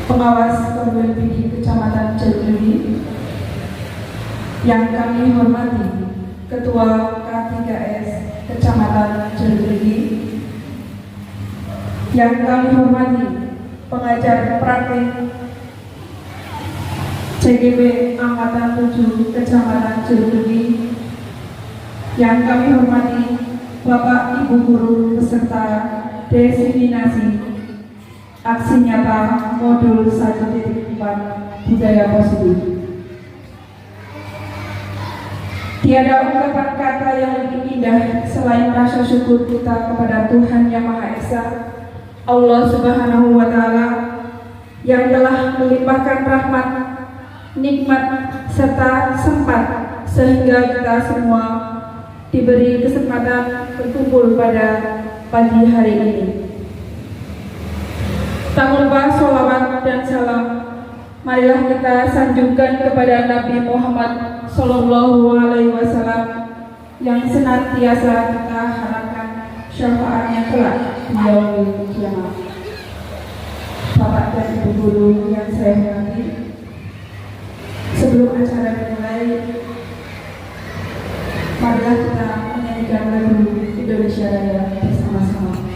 pengawas perguruan tinggi Kecamatan Jerukjudi, yang kami hormati Ketua K3S Kecamatan Jerukjudi, yang kami hormati pengajar praktik CGB Angkatan 7 Kecamatan Jerukjudi, yang kami hormati Bapak Ibu Guru beserta desiminasi aksi nyata modul 1.4 budaya positif. Tiada ungkapan kata yang lebih indah selain rasa syukur kita kepada Tuhan Yang Maha Esa, Allah Subhanahu wa Ta'ala, yang telah melimpahkan rahmat, nikmat, serta sempat sehingga kita semua diberi kesempatan berkumpul pada pagi hari ini. Tak lupa sholawat dan salam marilah kita sanjungkan kepada Nabi Muhammad Sallallahu Alaihi Wasallam yang senantiasa kita harapkan syafaatnya kelak di yaumil kiamat. Bapak dan Ibu guru yang saya hormati, sebelum acara dimulai, marilah kita menyanyikan lagu Indonesia Raya bersama-sama.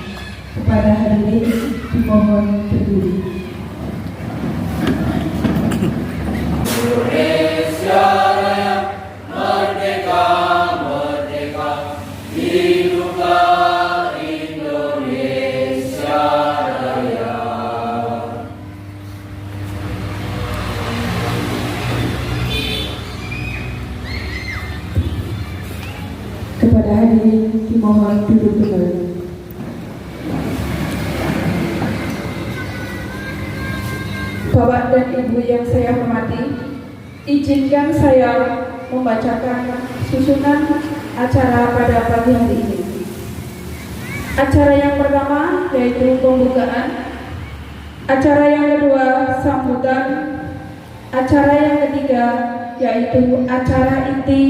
Kepada hadirin dimohon berdiri. Indonesia Raya, merdeka, merdeka, hiduplah Indonesia Raya. Kepada hadirin dimohon duduk kembali. Bapak dan Ibu yang saya hormati, izinkan saya membacakan susunan acara pada pagi hari ini. Acara yang pertama yaitu pembukaan, acara yang kedua sambutan, acara yang ketiga yaitu acara inti,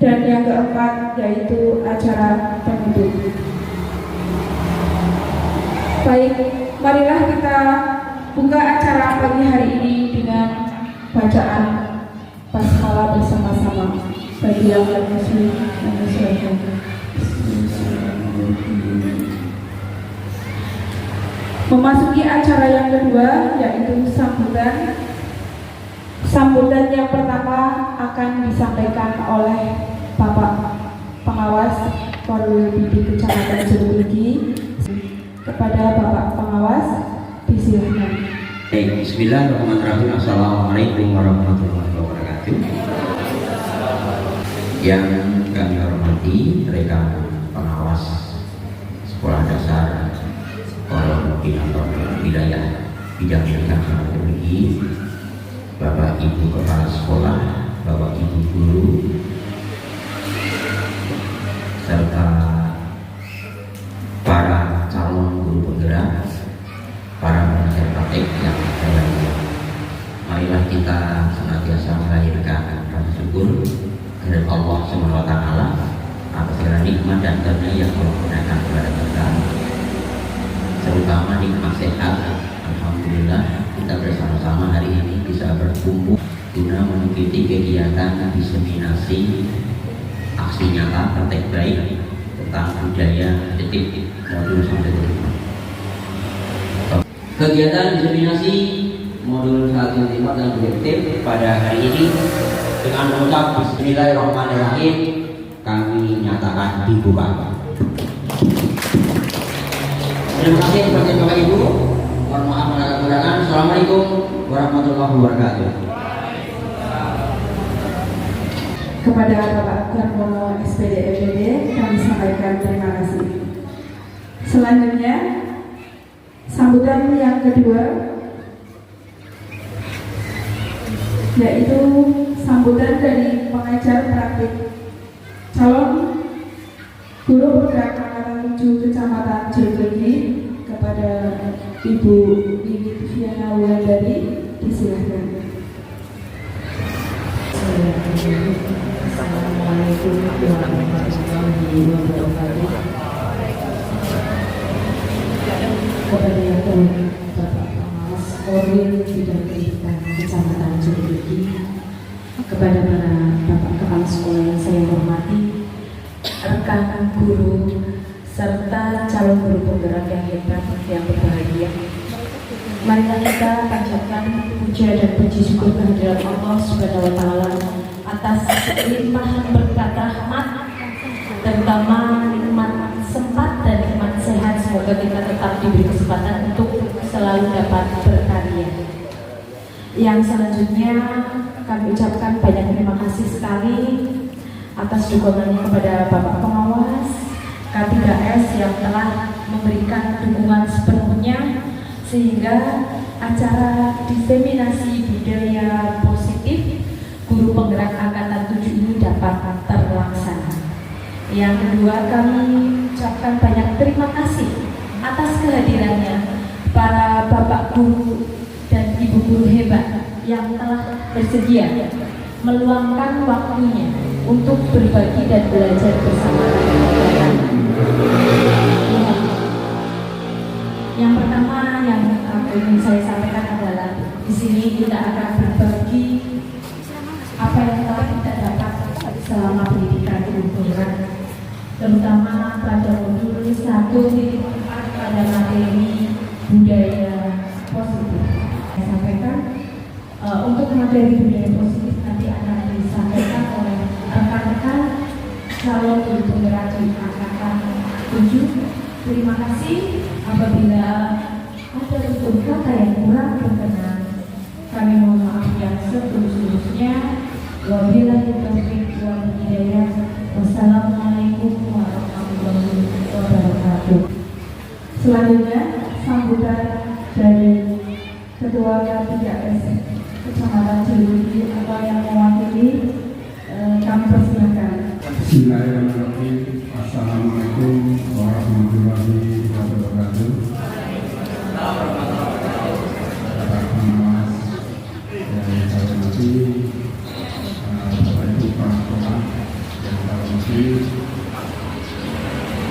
dan yang keempat yaitu acara penutup. Baik, marilah kita buka acara pagi hari ini dengan bacaan basmalah bersama-sama bagi yang muslim dan muslimat. Memasuki acara yang kedua yaitu sambutan. Sambutan yang pertama akan disampaikan oleh Bapak Pengawas Perguruan Tinggi Kecamatan Jerukjudi. Kepada Bapak Pengawas, silakan. Bismillahirrahmanirrahim. Assalamualaikum warahmatullahi wabarakatuh. Yang kami hormati rekan pengawas sekolah dasar koordinator wilayah bidang pendidikan tinggi, Bapak Ibu kepala sekolah, Bapak Ibu guru, serta para calon guru penggerak, para pengajar praktek yang saya hormati. Marilah kita senantiasa melahirkan rasa syukur kepada Allah Subhanahu wa Ta'ala atas segala nikmat dan karunia yang Allah berikan kepada kita, terutama nikmat sehat. Alhamdulillah kita bersama-sama hari ini bisa berkumpul guna mengikuti kegiatan diseminasi aksi nyata praktek baik tentang budaya detik modul 1.5. Kegiatan diseminasi modul 1.5 dan objektif pada hari ini dengan mengucap Bismillahirrahmanirrahim kami nyatakan dibuka. Terima kasih kepada Bapak Ibu. Mohon maaf atas kekurangan. Assalamualaikum warahmatullahi wabarakatuh. Kepada Bapak Garmono SPD FPD kami sampaikan terima kasih. Selanjutnya sambutan yang kedua yaitu sambutan dari pengajar praktik calon guru bergerak angkatan 7 Kecamatan Jerukjudi. Kepada Ibu Wiwit Viana Wulandari, disilahkan. Assalamualaikum warahmatullahi wabarakatuh. Kepada yang Bapak Pengawas Korwil Bidang Pendidikan Kecamatan Jodogiri, kepada para Bapak Kepala Sekolah yang saya hormati, rekan guru, serta calon guru penggerak yang hebat yang berbahagia. Marilah kita panjatkan puja dan puji syukur kehadirat Allah Subhanahu wa Ta'ala atas limpahan berkat rahmat, terutama nikmat sempat dan nikmat sehat. Semoga kita tetap diberi kesempatan untuk selalu dapat berkarya. Yang selanjutnya kami ucapkan banyak terima kasih sekali atas dukungannya kepada Bapak Pengawas K3S yang telah memberikan dukungan sepenuhnya sehingga acara diseminasi budaya positif guru penggerak angkatan 7 ini dapat terlaksana. Yang kedua, kami ucapkan banyak terima kasih atas kehadirannya para bapak guru dan ibu guru hebat yang telah bersedia meluangkan waktunya untuk berbagi dan belajar bersama rekan-rekan. Yang pertama yang ingin saya sampaikan adalah di sini kita akan berbagi apa yang telah kita dapat selama pendidikan guru penggerak, terutama pada modul 1.4 pada materi budaya positif. Saya sampaikan untuk materi budaya positif nanti akan disampaikan oleh rekan-rekan calon guru penggerak di angkatan 7. Terima kasih. Apabila ada tutur kata yang kurang berkenan, kami mohon maaf yang setulus-tulusnya. Wabillahi taufiq wal hidayah. Wassalamualaikum warahmatullahi wabarakatuh. Selanjutnya sambutan dari Ketua K3S Kecamatan Jodogiri atau yang mewakili kami persilahkan. Bismillahirrahmanirrahim. Assalamualaikum warahmatullahi wabarakatuh. Bapak Pengawas yang saya hormati, Bapak Ibu Kepala Sekolah yang saya hormati,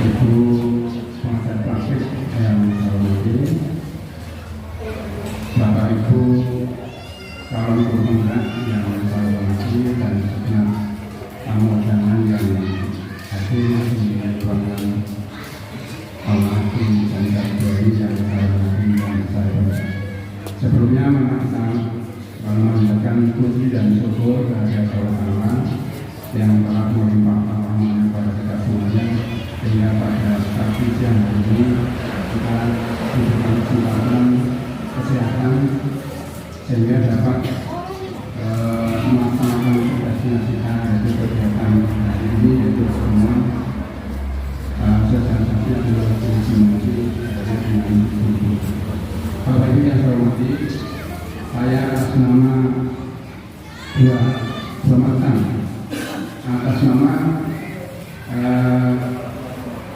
Ibu pengajar praktik yang saya hormati, Bapak Ibu calon guru penggerak yang saya hormati, dan segenap tamu undangan yang hadir di ruangan Al-Mahdi dan K3 yang saya hormati dan saya hormati. Sebelumnya mengucapkan puji dan syukur kehadirat Allah Ta'ala yang telah melimpahkan rahmat kepada kita semuanya, sehingga pada pagi siang hari ini kita diberikan kesempatan kesehatan sehingga dapat melaksanakan tugasnya kita, yaitu kegiatan hari ini, yaitu semua sosialisasi yang dilakukan dari dengan Bapak Ibu yang saya hormati, saya atas nama dua mantan, atas nama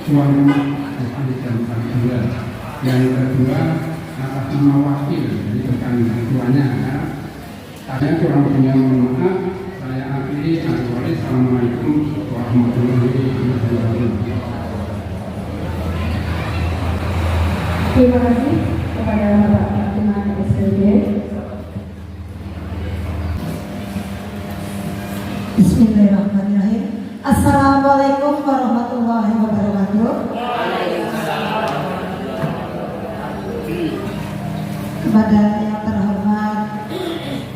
tuan rumah SD dan kedua, yang kedua atas nama wakil, jadi bukan tuanya. Saya kurang punya mohon maaf. Saya akhiri. Assalamualaikum warahmatullahi wabarakatuh. Terima kasih kepada Bapak Ketua SPD. Bismillahirrahmanirrahim. Assalamualaikum warahmatullahi wabarakatuh. Kepada yang terhormat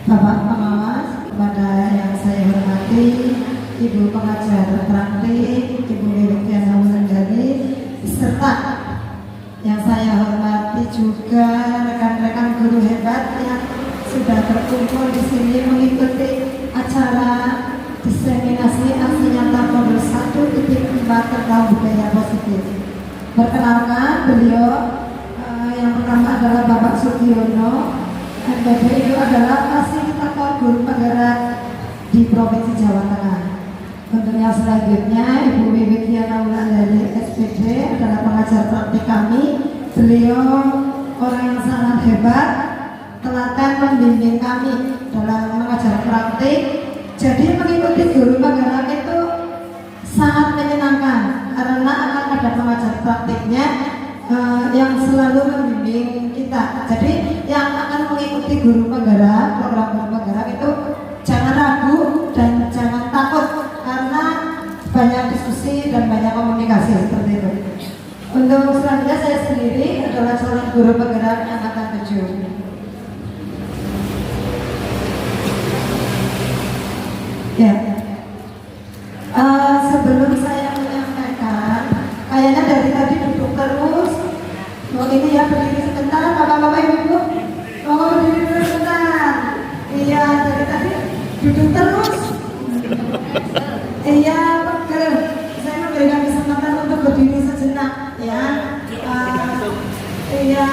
Bapak Pengawas, kepada yang saya hormati Ibu pengajar praktik, Ibu Wiwidiana Wulandari, serta yang saya hormati juga rekan-rekan guru hebat yang sudah berkumpul di sini mengikuti acara diseminasi aksi nyata modul 1.4 tentang budaya positif. Perkenalkan, beliau yang pertama adalah Bapak Sugiono, MPD, itu adalah fasilitator guru penggerak di Provinsi Jawa Tengah. Untuk yang selanjutnya, Ibu Wiwidiana Wulandari SPD adalah pengajar praktik kami. Beliau orang yang sangat hebat, telaten membimbing kami dalam mengajar praktik. Jadi mengikuti guru penggerak itu sangat menyenangkan karena akan ada pengajar praktiknya yang selalu membimbing kita. Jadi yang akan mengikuti guru penggerak, program guru penggerak itu jangan ragu dan jangan takut karena banyak diskusi dan banyak komunikasi seperti itu. Untuk selanjutnya saya sendiri adalah calon guru penggerak angkatan 7. Ya, sebelum saya menyampaikan, kayaknya dari tadi duduk terus. Oh ini ya, berdiri sebentar, bapak-bapak ibu-ibu. Oh berdiri dulu sebentar. Iya, dari tadi duduk terus. Iya, pegel. Saya memberikan kesempatan untuk berdiri sejenak, ya. Iya,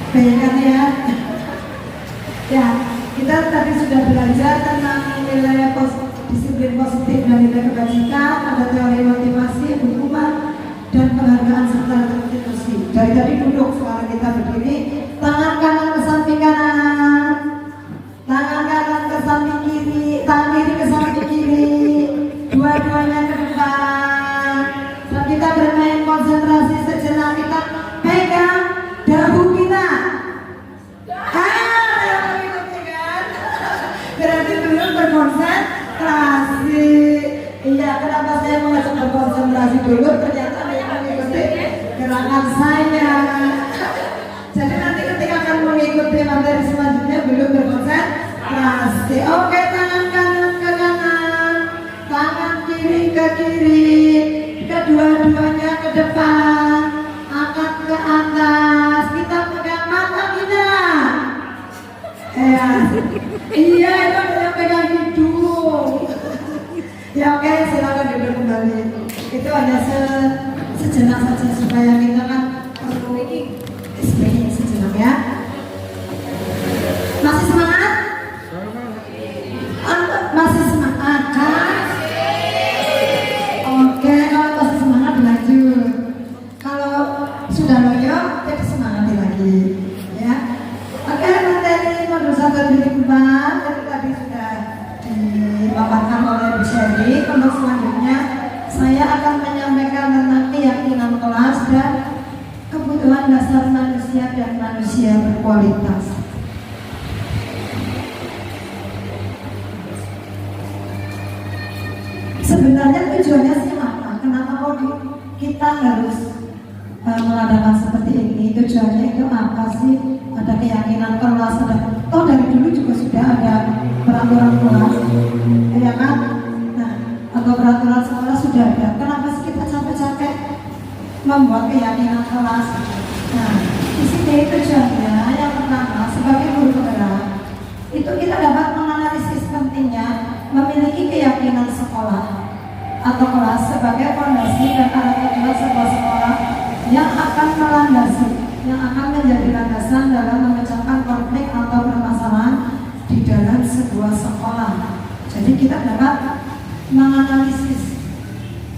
bayangkan ya. Ya, kita tadi sudah belajar tentang nilai disiplin positif dan nilai kebajikan, ada teori motivasi, hukuman, dan penghargaan serta retribusi. Dari tadi duduk, sekarang kita berdiri, tangan kanan ke samping kanan, tangan kanan ke samping kiri, tangan kiri ke samping kiri, dua-duanya ke depan. Saat kita bermain konsentrasi sejenak, kita pegang dagu kita. Berarti belum berkonsentrasi. Iya, kenapa saya mengajak berkonsentrasi dulu? Ternyata ada yang mengikuti gerakan saya. Jadi nanti ketika akan mengikuti materi selanjutnya belum berkonsentrasi. Oke, tangan kanan ke kanan, tangan kiri ke kiri, kedua-duanya ke depan, angkat ke atas. Kita pegang mata kita. Iya, itu adalah pegang hidung. Ya oke, silakan duduk kembali. Itu hanya sejenak saja supaya kita kan perlu ini sejenak ya. Masih semangat? Masih semangat kan? Oke, kalau masih semangat lanjut. Kalau sudah loyo, jadi semangati lagi ya. Oke, materi modul 1 dan 4 tadi sudah dipaparkan oleh Bu Sherry. Untuk selanjutnya saya akan menyampaikan tentang keyakinan kelas dan kebutuhan dasar manusia dan manusia berkualitas. Sebenarnya tujuannya sih apa? Kenapa kok kita harus mengadakan seperti ini? Tujuannya itu apa sih? Ada keyakinan kelas, toh dari dulu juga sudah ada peraturan kelas, ya kan? Nah, atau peraturan sekolah sudah ada. Kenapa sih kita capek-capek membuat keyakinan kelas? Nah, di sini tujuannya yang pertama sebagai guru penggerak itu kita dapat menganalisis pentingnya memiliki keyakinan sekolah atau kelas sebagai fondasi dan alat tujuan sebuah sekolah yang akan melandasi, yang akan menjadi landasan dalam memecahkan konflik atau permasalahan di dalam sebuah sekolah. Jadi kita dapat menganalisis.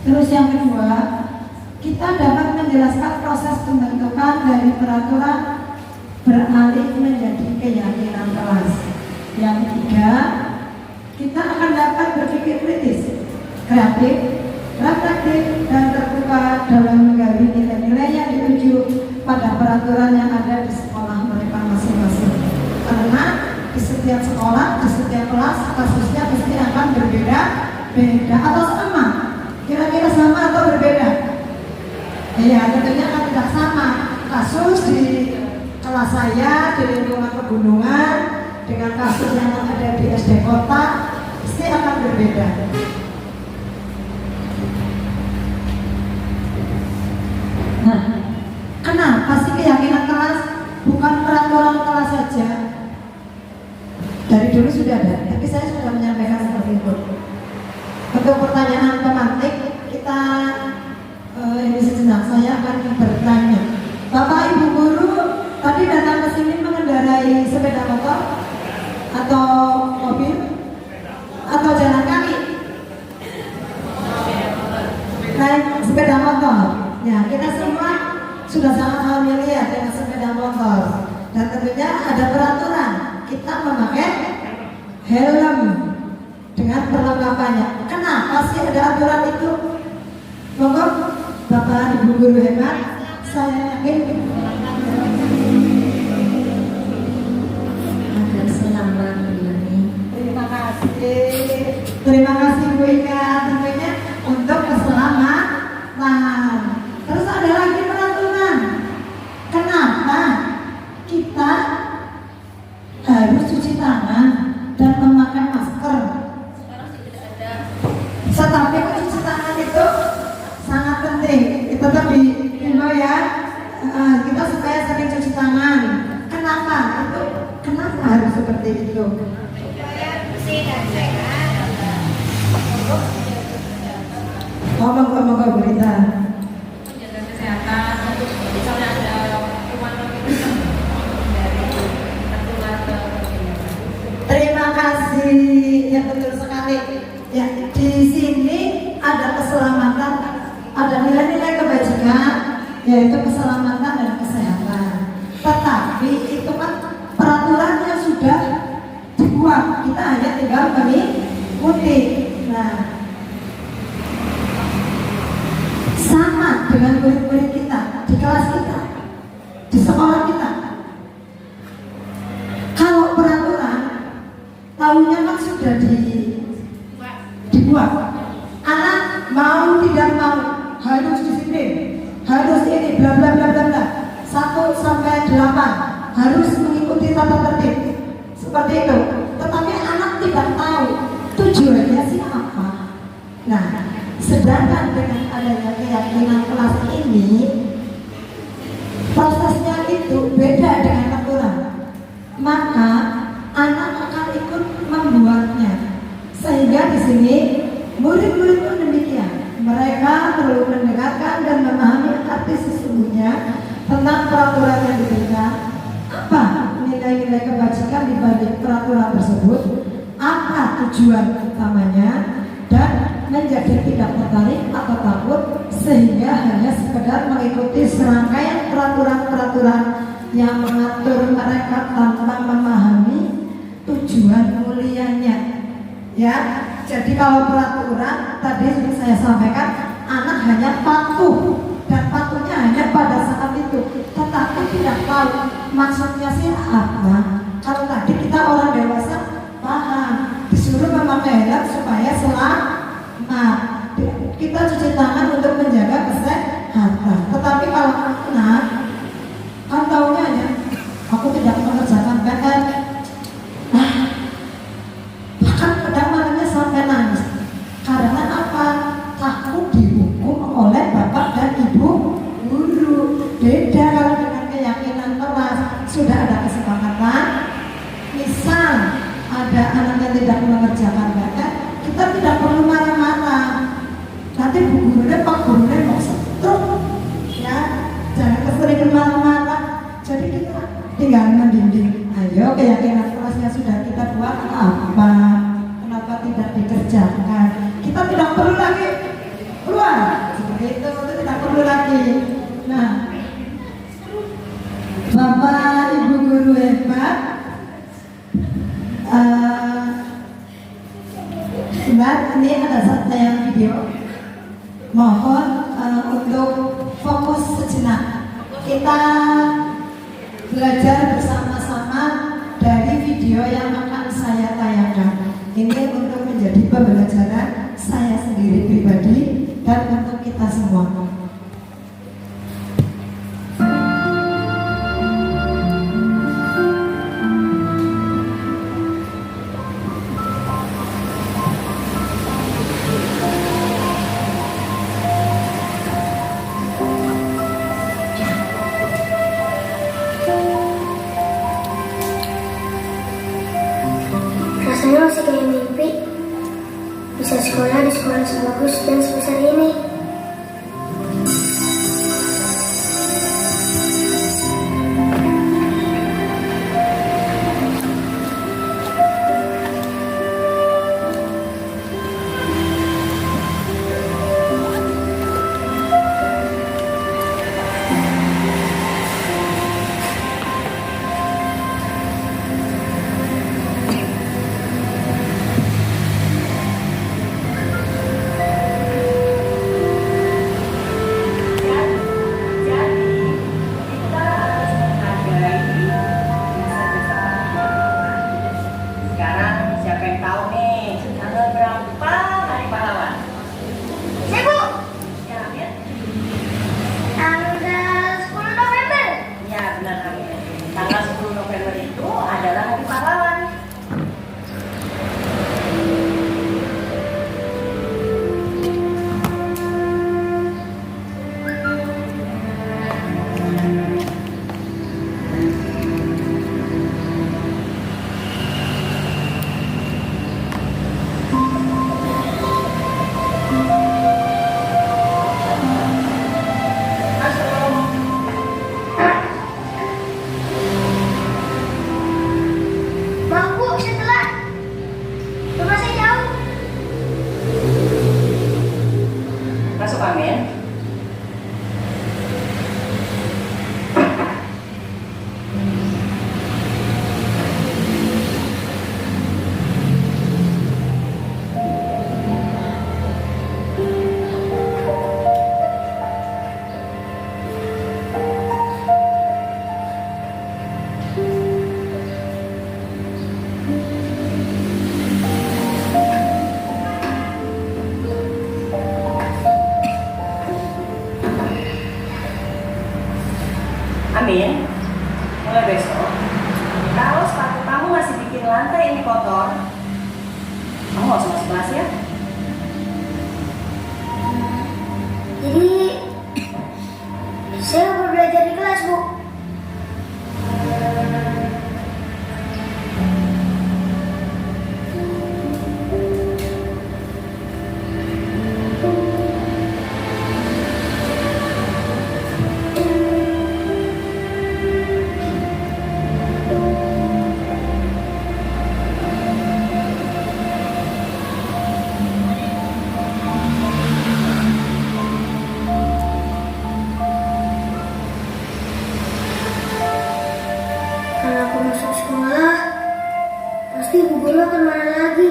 Terus yang kedua, kita dapat menjelaskan proses pembentukan dari peraturan beralih menjadi keyakinan kelas. Yang ketiga, kita akan dapat berpikir kritis, kreatif, reflektif, dan terbuka dalam menggali nilai-nilai yang dituju pada peraturan yang ada di sekolah mereka masing-masing. Karena di setiap sekolah, di setiap kelas, kasusnya pasti akan berbeda-beda atau sama. Kira-kira sama atau berbeda? Iya, tentunya akan tidak sama. Kasus di kelas saya di lingkungan pegunungan dengan kasus yang ada di SD kota pasti akan berbeda. Nah, kenapa sih keyakinan kelas bukan peraturan kelas saja? Dari dulu sudah ada, tapi saya sudah menyampaikan seperti itu. Untuk pertanyaan pemantik, kita ini sejenak saya akan bertanya. Bapak Ibu guru tadi datang ke sini mengendarai sepeda motor atau mobil atau jalan kaki? Naik sepeda motor. Ya, kita semua sudah sangat familiar dengan sepeda motor dan tentunya ada peraturan kita memakai helm dengan perlengkapannya. Kenapa sih ada aturan itu? Monggo Bapak Ibu guru hebat saya yakin Ada selamat ini. terima kasih Bu Ika tentunya untuk keselamatan. Terus ada lagi peraturan, kenapa kita harus cuci tangan dan memakai masker. Tetapi cuci tangan itu sangat penting. Kita tadi himbau ya, kita supaya sering cuci tangan. Kenapa? Kenapa harus seperti itu? Ngomong berita. Menjaga kesehatan untuk misalnya ada kuman dari tertular ke Terima kasih, ya betul sekali. Ya, di sini ada keselamatan, ada nilai-nilai kebajikan, yaitu keselamatan dan kesehatan. Tetapi itu kan peraturannya sudah dibuat, kita hanya tinggal mengikuti. Nah, sama dengan murid-murid kita di kelas kita, di sekolah kita. Kalau peraturan tahunya kan sudah dibuat. Anak mau tidak mau harus disiplin, harus ini bla bla bla bla bla. 1 sampai 8 harus mengikuti tata tertib seperti itu. Tetapi anak tidak tahu tujuannya siapa. Nah, sedangkan dengan adanya keyakinan kelas ini, prosesnya itu beda dengan aturan. Maka anak akan ikut membuatnya, sehingga di sini murid-murid pun demikian. Mereka perlu mendengarkan dan memahami arti sesungguhnya tentang peraturan yang diberikan. Apa nilai-nilai kebajikan di balik peraturan tersebut? Apa tujuan utamanya? Dan menjadi tidak tertarik atau takut sehingga hanya sekedar mengikuti serangkaian peraturan-peraturan yang mengatur mereka tanpa memahami tujuan mulianya. Ya, jadi kalau peraturan tadi sudah saya sampaikan, anak hanya patuh dan patuhnya hanya pada saat itu, tetapi tidak tahu maksudnya sih apa. Kalau tadi kita orang dewasa paham, disuruh memakai helm supaya selamat, kita cuci tangan untuk menjaga kesehatan. Tetapi kalau anak kan taunya hanya aku tidak mengerjakan PR, bahkan kadang malamnya sampai nangis. Karena apa? Takut dihukum oleh bapak dan ibu guru. Beda kalau dengan keyakinan kelas, sudah ada kesepakatan. Misal ada anak yang tidak mengerjakan PR, kita tidak perlu marah-marah. Nanti bu gurunya, pak gurunya mau setruk, ya, jangan keseringan marah-marah. Jadi kita tinggal membimbing. Ayo, keyakinan kelasnya sudah kita buat apa? Kenapa tidak dikerjakan? Kita tidak perlu lagi keluar seperti itu tidak perlu lagi. Nah, bapak ibu guru hebat, ini ada saya video. Mohon untuk fokus sejenak. Kita belajar bersama-sama dari video yang akan saya tayangkan. Ini untuk menjadi pembelajaran saya sendiri pribadi dan untuk kita semua. Rasanya masih kayak mimpi, bisa sekolah di sekolah sebagus dan sebesar ini. Amin, mulai besok, kalau sepatu kamu masih bikin lantai ini kotor, kamu nggak usah masuk kelas ya. Jadi saya nggak perlu belajar di kelas, Bu. Kalau aku masuk sekolah, pasti Bu Guru akan marah lagi.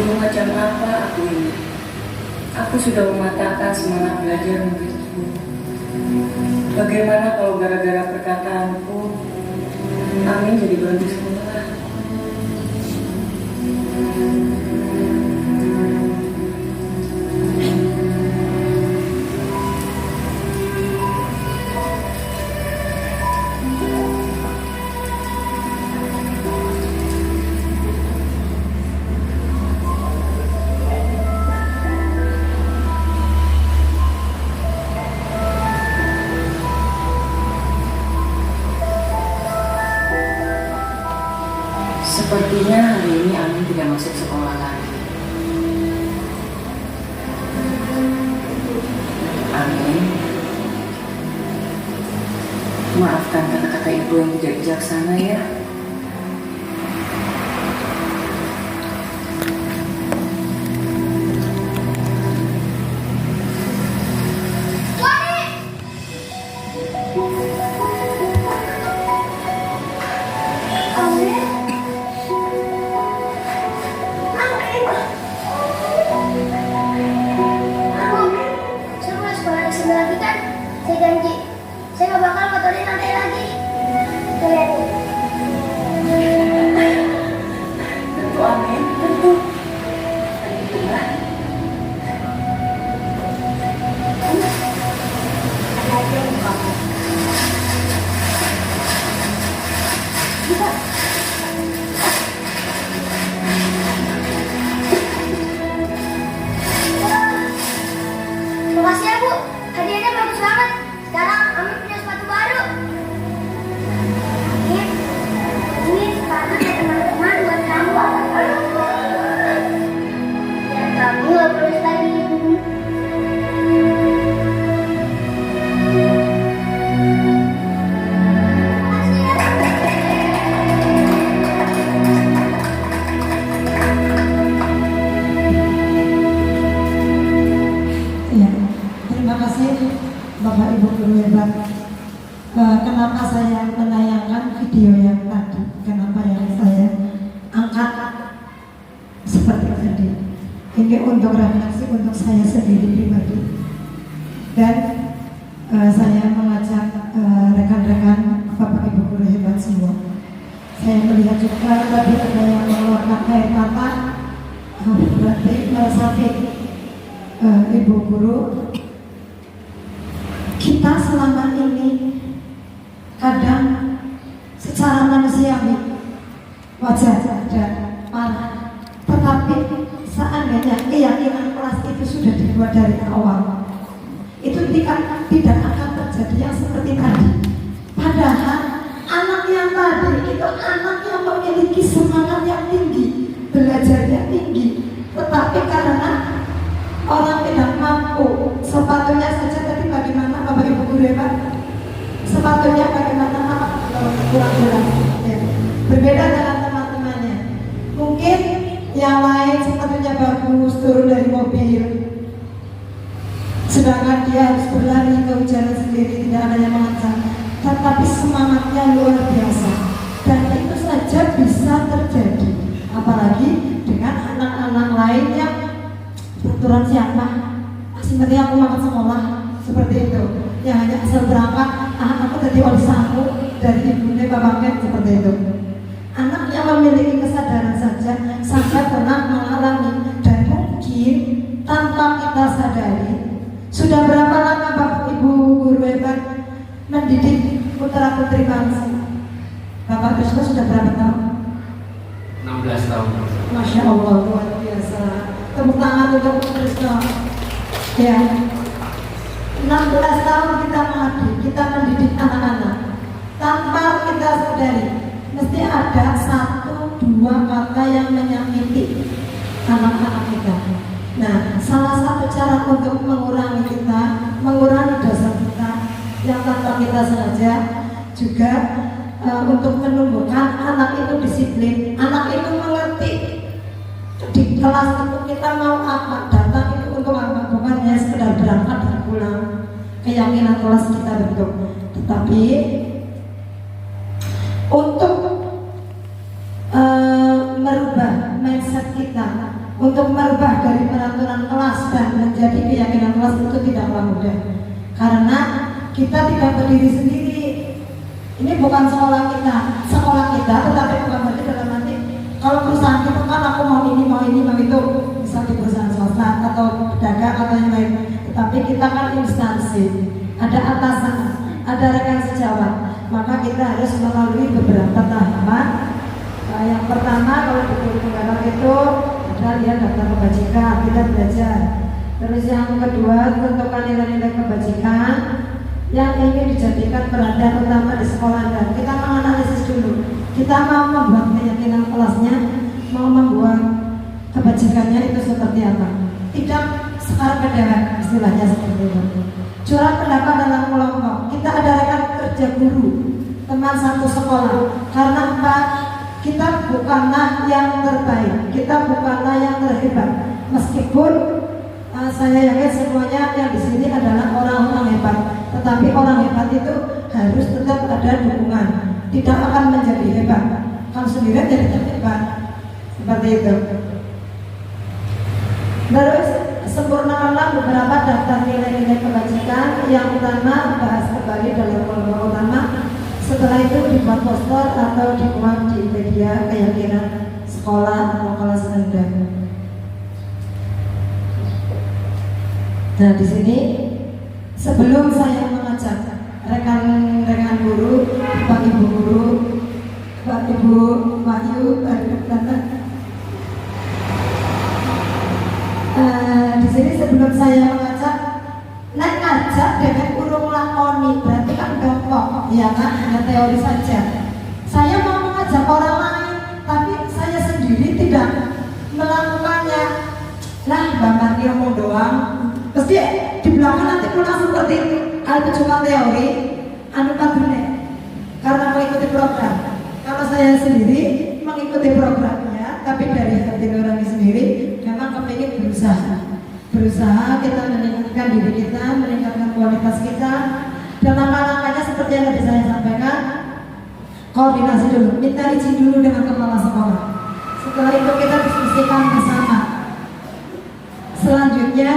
Guru macam apa aku ini? Aku sudah mematahkan semangat belajar menjadi guru. Bagaimana kalau gara-gara perkataanku, Amin jadi berhenti sekolah? Sepertinya hari ini Amin tidak masuk sekolah lagi. Amin, maafkan kata-kata ibu yang tidak bijaksana ya. Saya nggak bakal kotorin lantai lagi. Tuh lihat. Tentu Amin, tentu. Itulah. Makasih ya Bu, hadiahnya bagus banget. Sekarang Amin punya sepatu baru. Ini sepatu dari teman-teman buat kamu. Dan kamu nggak perlu lagi. Makasih ya. Ya, terima kasih Bapak Ibu guru hebat. Kenapa saya menayangkan video yang tadi? Kenapa yang saya angkat seperti tadi? Ini untuk refleksi untuk saya sendiri pribadi. Dan saya mengajak rekan-rekan Bapak Ibu guru hebat semua. Saya melihat juga tadi ada yang mengeluarkan air mata, berarti sakit. Ibu guru, kita selama ini kadang secara manusiawi wajar dan marah, tetapi seandainya keyakinan kelas dibuat dari awal, itu tidak akan terjadi yang seperti tadi. Padahal anak yang tadi itu anak yang memiliki semangat yang tinggi, belajarnya tinggi, tetapi karena orang tidak mampu, sepatunya saja tadi bagaimana Bapak Ibu guru ya Pak? Sepatunya bagaimana kurang jelas ya. Berbeda dengan teman-temannya. Mungkin yang lain sepatunya bagus, turun dari mobil, sedangkan dia harus berlari ke hujan sendiri, tidak ada yang mengancam. Tetapi semangatnya luar biasa, dan itu saja bisa terjadi. Apalagi dengan anak-anak lain yang peraturan siapa? Masih penting aku makan sekolah, seperti itu. Yang hanya asal berangkat, aku tadi oleh samu dari ibunya bapaknya, seperti itu. Anak yang memiliki kesadaran saja, saya pernah mengalami, dan mungkin tanpa kita sadari, sudah berapa lama Bapak Ibu guru hebat mendidik putra putri bangsa? Bapak Krisna sudah berapa tahun? 16 tahun. Masya Allah, luar biasa. Tepuk tangan untuk Krisna. Ya, 16 tahun kita mengabdi, kita mendidik anak-anak. Tanpa kita sadari, mesti ada 1-2 kata yang menyakiti anak-anak kita. Nah, salah satu cara untuk mengurangi dosa kita yang tanpa kita sengaja juga untuk menumbuhkan anak itu disiplin, anak itu mengerti di kelas itu kita mau apa, datang itu untuk apa, bukan hanya sekedar berangkat dan pulang. Keyakinan kelas kita bentuk, tetapi untuk merubah mindset kita, untuk merubah dari peraturan kelas dan menjadi keyakinan kelas itu tidaklah mudah, karena kita tidak berdiri sendiri. Ini bukan sekolah kita, tetapi bukan berarti dalam nanti kalau perusahaan kita kan aku mau ini, mau itu, bisa di perusahaan swasta atau pedagang atau yang lain. Tetapi kita kan instansi, ada atasan, ada rekan sejawat, maka kita harus melalui beberapa tahapan. Yang pertama kalau di guru penggarap itu adalah dia daftar kebajikan, kita belajar. Terus yang kedua tentukan nilai-nilai kebajikan yang ingin dijadikan perhatian utama di sekolah, dan kita menganalisis dulu. Kita mau membuat keyakinan kelasnya, mau membuat kebajikannya itu seperti apa. Tidak sekarang kedewan istilahnya seperti itu. Curhat pendapat dalam kelompok. Kita ada rekan kerja guru, teman satu sekolah. Karena apa? Kita bukanlah yang terbaik, kita bukanlah yang terhebat. Meskipun saya yakin semuanya yang di sini adalah orang-orang hebat, tetapi orang hebat itu harus tetap ada dukungan. Tidak akan menjadi hebat kalau sendirian jadi hebat, seperti itu. Terus sempurnakanlah beberapa daftar nilai-nilai kebajikan. Yang utama bahas kembali dalam kelompok utama. Setelah itu dibuat poster atau dibuat di media keyakinan sekolah atau kelas rendah. Nah, di sini sebelum saya mengajak rekan-rekan guru, Bapak Ibu guru, Bapak Ibu Wahyu, di sini sebelum saya mengajak, nek ngajak dengan urung lakoni, berarti kan gampang, ya kan, hanya teori saja. Saya mau mengajak orang lain, tapi saya sendiri tidak melakukannya. Lah, Bapak dia mau doang, pasti di belakang nanti pulang seperti itu. Kalau itu cuma teori, anu padune, karena mengikuti program. Kalau saya sendiri mengikuti programnya, tapi dari hati nurani sendiri, memang kepingin berusaha kita meningkatkan diri kita, meningkatkan kualitas kita. Dan langkah-langkahnya seperti yang tadi saya sampaikan, koordinasi dulu, minta izin dulu dengan kepala sekolah. Setelah itu kita diskusikan bersama. Selanjutnya,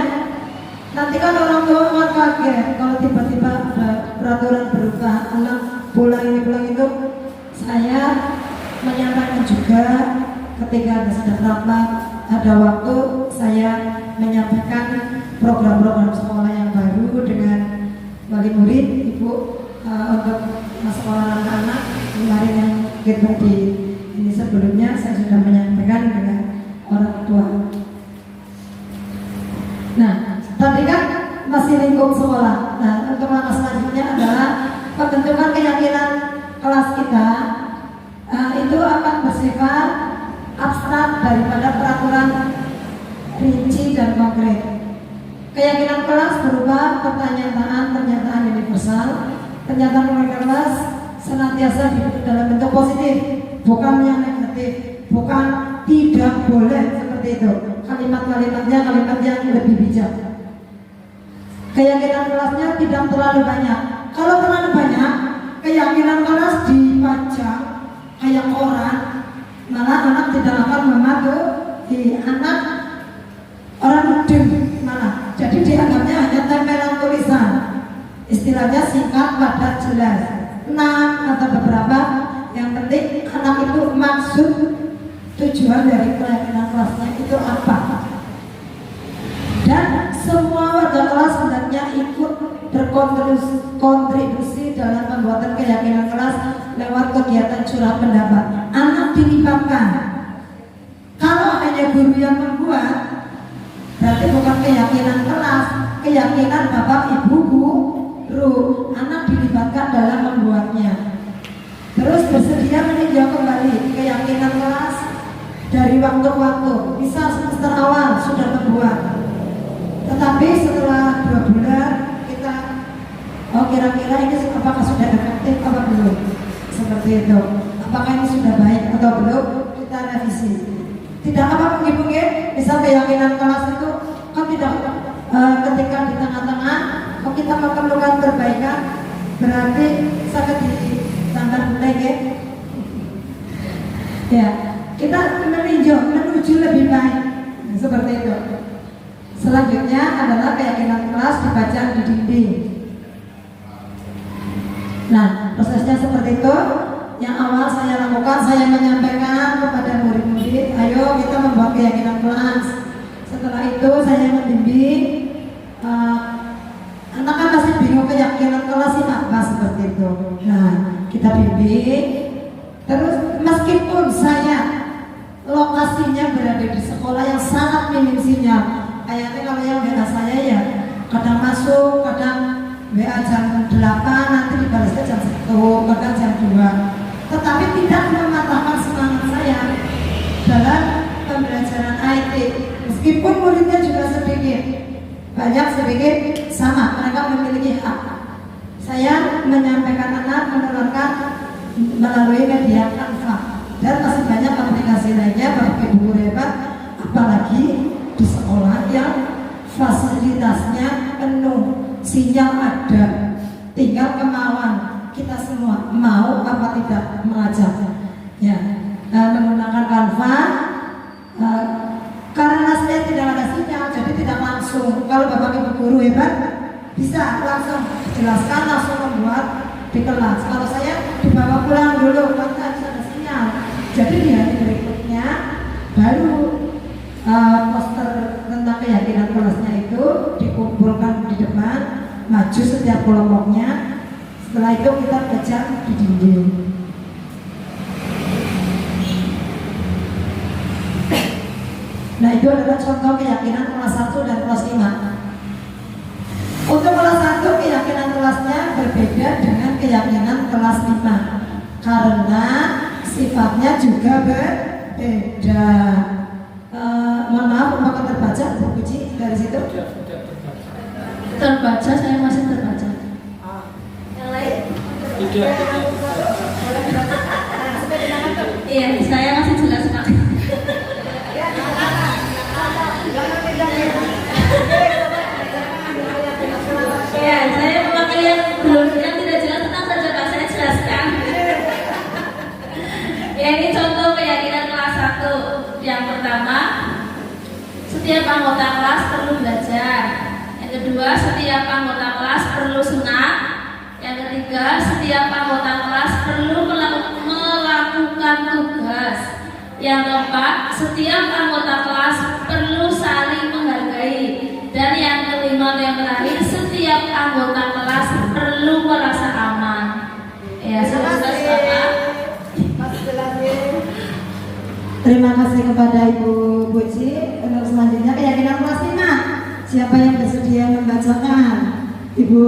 nanti kan orang tua akan kaget kalau tiba-tiba ada peraturan berubah, anak pulang ini pulang itu. Saya menyampaikan juga ketika sedang rapat, ada waktu saya menyampaikan program-program sekolah yang baru dengan wali murid, ibu, untuk sekolah anak-anak. Kemarin yang kita di ini sebelumnya saya sudah menyampaikan dengan orang tua. Nah, Tadi kan masih lingkup sekolah. Nah, untuk langkah selanjutnya adalah pembentukan keyakinan kelas kita. Itu akan bersifat abstrak daripada peraturan rinci dan konkret. Keyakinan kelas berupa pernyataan universal. Pernyataan kelas senantiasa dalam bentuk positif, bukan yang negatif, bukan tidak boleh seperti itu. Kalimat-kalimatnya kalimat yang lebih bijak. Keyakinan kelasnya tidak terlalu banyak. Kalau terlalu banyak, keyakinan kelas dipajang kayak koran, malah anak tidak akan mematuhi. Anak orang mudeng malah. Jadi dianggapnya hanya tempelan tulisan. Istilahnya singkat, padat, jelas. 6 atau beberapa. Yang penting anak itu maksud tujuan dari keyakinan kelasnya itu apa. Dan semua warga kelas hendaknya ikut berkontribusi dalam pembuatan keyakinan kelas lewat kegiatan curah pendapat. Anak dilibatkan. Kalau hanya guru yang membuat, berarti bukan keyakinan kelas, keyakinan bapak ibu guru. Anak dilibatkan dalam membuatnya. Terus bersedia meninjau kembali keyakinan kelas dari waktu ke waktu. Bisa semester awal sudah membuat, tetapi setelah 2 bulan kita kira-kira ini apakah sudah efektif apa belum, seperti itu. Apakah ini sudah baik atau belum, kita revisi. Tidak apa mungkin bisa keyakinan kelas itu kan tidak ketika di tengah-tengah kita memerlukan perbaikan, berarti sangat ditambah mulai ya kita menuju lebih baik, seperti itu. Selanjutnya adalah keyakinan kelas dipajang di dinding. Nah, prosesnya seperti itu. Yang awal saya lakukan, saya menyampaikan kepada murid-murid, ayo kita membuat keyakinan kelas. Setelah itu saya membimbing. Anak kan masih bingung keyakinan kelas ini apa, seperti itu. Nah, kita bimbing. Terus meskipun saya lokasinya berada di sekolah yang sangat minim sinyal, kayaknya kalau yang WA saya ya kadang masuk, kadang WA jam 8, nanti dibalasnya jam 1, kadang jam 2. Tetapi tidak mematahkan semangat saya dalam pembelajaran IT. Meskipun muridnya juga sedikit, banyak sedikit sama, mereka memiliki hak. Saya menyampaikan anak, menerangkan melalui media Canva, dan masih banyak aplikasi lainnya bagi guru hebat, apalagi di sekolah yang fasilitasnya penuh, sinyal ada, tinggal kemauan kita semua mau apa tidak mengajar. Ya, menggunakan Canva. Karena saya tidak ada sinyal, jadi tidak langsung. Kalau bapak ibu guru hebat bisa langsung jelaskan, langsung membuat di kelas. Kalau saya dibawa pulang dulu, karena harus ada sinyal. Jadi di hari berikutnya baru poster tentang keyakinan kelasnya itu dikumpulkan di depan, maju setiap kelompoknya. Setelah itu kita pajang di dinding. Nah, itu adalah contoh keyakinan kelas 1 dan kelas 5. Untuk kelas 1 keyakinan kelasnya berbeda dengan keyakinan kelas 5 karena sifatnya juga berbeda. Mohon maaf, apakah terbaca Bu Puji dari situ? Terbaca, saya masih terbaca. Yang lain? Iya, saya masih jelas Pak. Ya, saya memakai yang tidak jelas, tenang saja Pak, saya jelaskan. Ya, ini contoh keyakinan kelas 1. Yang pertama, setiap anggota kelas perlu belajar. Yang kedua, setiap anggota kelas perlu senang. Yang ketiga, setiap anggota kelas perlu melakukan tugas. Yang keempat, setiap anggota kelas perlu saling menghargai. Dan yang kelima dan yang terakhir, setiap anggota kelas perlu merasa aman. Ya, sudah Bapak. Terima kasih kepada Ibu Buci. Untuk selanjutnya keyakinan kelas 5. Siapa yang bersedia membacakan? Ibu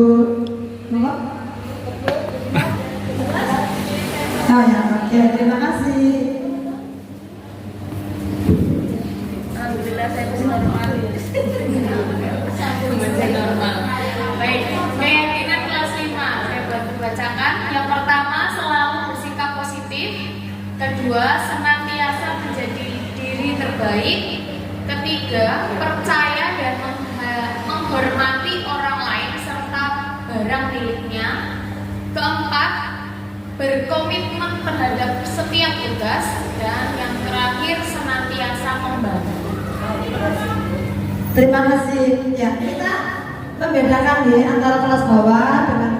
Monggo. Oh ya, oke, terima kasih. Alhamdulillah saya masih normal. Baik, keyakinan kelas 5 saya bacakan. Yang pertama, selalu bersikap positif. Kedua, senantiasa menjadi diri terbaik. Ketiga, percaya dan menghormati orang lain serta barang miliknya. Keempat, berkomitmen terhadap setiap tugas. Dan yang terakhir, senantiasa membantu. Terima kasih. Ya, kita membedakan nih antara kelas bawah dengan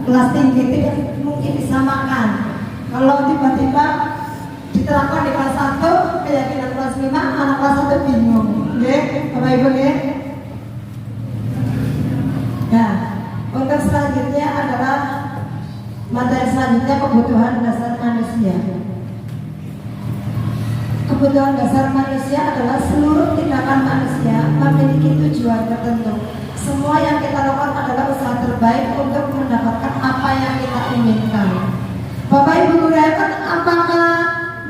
kelas tinggi itu mungkin disamakan. Kalau tiba-tiba diterapkan di kelas 1, keyakinan kelas 5, anak kelas 1 bingung. Oke, Bapak Ibu ya. Nah, untuk selanjutnya adalah materi selanjutnya kebutuhan dasar manusia. Kebutuhan dasar manusia adalah seluruh tindakan manusia memiliki tujuan tertentu. Semua yang kita lakukan adalah usaha terbaik untuk mendapatkan apa yang kita inginkan. Bapak Ibu guru apakah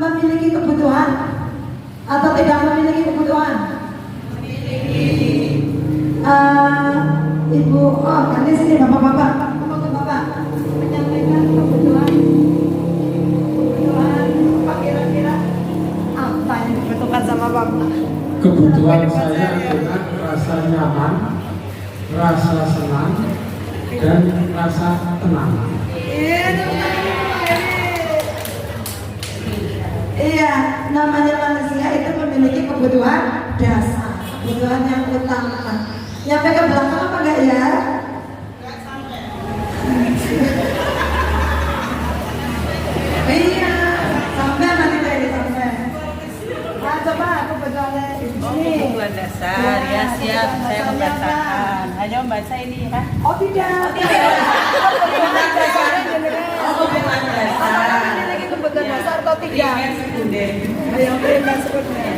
memiliki kebutuhan atau tidak memiliki kebutuhan? Ibu, oh kan di sini bapak-bapak, bapak menyampaikan kebutuhan apa kira-kira apa yang dibutuhkan sama bapak? Kebutuhan saya adalah rasa nyaman, rasa senang, dan rasa tenang. Iya, namanya manusia itu memiliki kebutuhan dasar, kebutuhan yang utama. Nyampe ke belakang apa enggak ya? Iya, sampai nanti dari sampai. Nah, coba kebutuhannya di sini. Kebutuhan dasar, ya siap, saya membacakan. Ayo baca ini ya. Oh tidak. Kebutuhan dasar. Kebutuhan dasar. Memiliki kebutuhan dasar atau tidak? Primer sekunder. Ayo primer sekunder.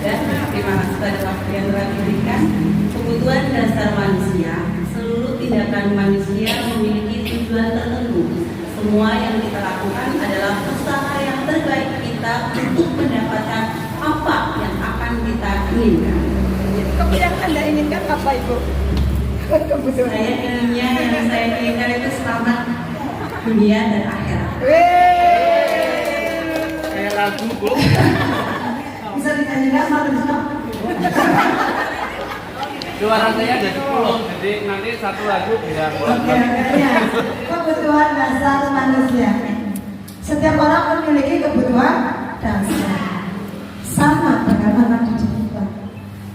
Dan terima kasih pada waktu yang telah diberikan. Kebutuhan dasar manusia, seluruh tindakan manusia memiliki tujuan tertentu. Semua yang kita lakukan adalah usaha yang terbaik kita untuk mendapatkan apa yang akan kita inginkan. Yang Anda inginkan apa Ibu? Kebutuhan. Saya inginnya yang saya inginkan itu selamat dunia dan akhirat. Kayak lagu, Bu. Bisa dinyanyikan satu satu. Suara saya ada 10, jadi nanti satu lagu bisa buat. Kebutuhan dasar manusia. Setiap orang memiliki kebutuhan dasar. Sama dengan anak didik kita.